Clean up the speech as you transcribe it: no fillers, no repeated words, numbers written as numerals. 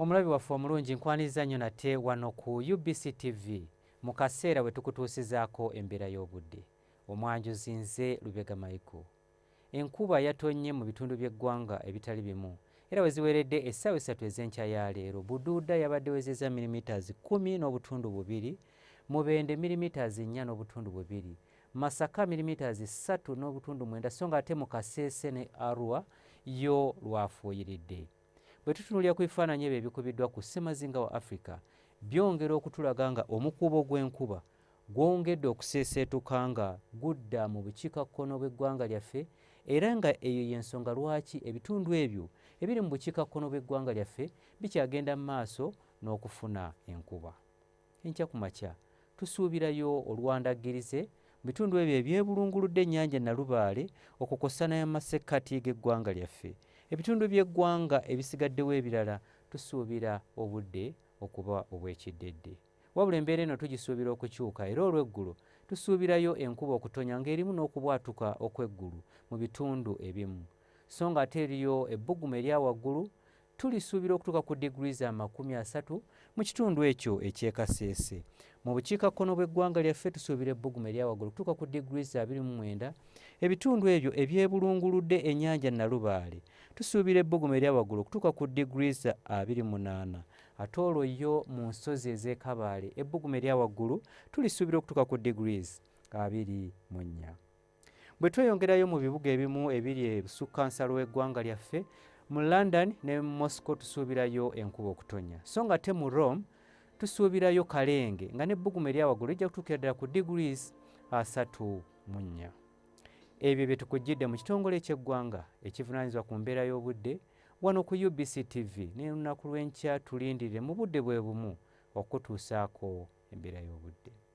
Omulabi waffe omulungi nkwaniza nnyo nate wano ku UBC TV mu kaseera we tukutuusizaako embeera y'obudde. Omwanjuzi nze Lubega Micheal. Enkuba yatonnye mu bitundu by'eggwanga ebitali bimu era we ziweredde essaawa 3 ez'enkya ya leero. Buduuda yabadde wezezza milimitaazi 10.2, Mubende milimitaazi 4.2, Masaka milimitaazi 3.9, so nga ate mu Kaseese ne Arua yo lwafuuyiridde. Bwe tutunuulira ku bifaananyi ebyo ebikubiddwa ku ssemazinga wa Africa, byongera okutulaga nga omukuubo gw'enkuba gwongedde okuseeseetuka nga gudda mu bukiikakkono bw'eggwanga lyaffe, era nga eyo y'ensonga lwaki ebitundu ebyo ebiri mu bukiikakkono bw'eggwanga lyaffe bikyagenda mu maaso n'okufuna enkuba. Enkya ku makya tusuubirayo olwandaggirize mu bitundu ebyo ebyebulunguludde ennyanja Nalubaale okukosa n'amasekkati g'eggwanga lyaffe. Ebitundu by'eggwanga ebisigaddewo ebirala tusuubira obudde okuba obw'ekiddedde. Wabula embeera eno tugisuubira okukyuka era olw'eggulu tusuubirayo enkuba okutonya ng'erimu n'okubwatuka okw'eggulu mu bitundu ebimu. So nga ate eriyo ebbugumu erya waggulu tulisuubira okutuuka ku degrees 30 mu kitundu ekyo eky'e Kaseese. Mu bukiikakkono bw'eggwanga lyaffe tusuubira ebbugumu erya waggulu kutuuka ku degrees 29. Ebitundu ebyo ebyebulunguludde ennyanja Nalubaale tusuubira ebbugumu erya waggulu kutuuka ku degrees 28. Ate olwo yo mu nsozi ez'e Kabaale ebbugumu erya waggulu tulisuubira okutuuka ku degrees 24. Bwe tweyongerayo mu bibuga ebimu ebiri ebusukkansalo w'eggwanga lyaffe, mu London ne Moscow tusuubirayo enkuba okutonya, so nga ate mu Rome tusuubirayo kalenge nga n'ebbugumu erya waggulu lijja kutuukira ddala ku degrees 34. Ebyo bye tukujjidde mu kitongole ky'eggwanga ekivunaanyizibwa ku mbeera y'obudde wano ku UBC TV, n'olunaku lw'enkya tulindirire mu budde bwe bumu okutuusaako embeera y'obudde.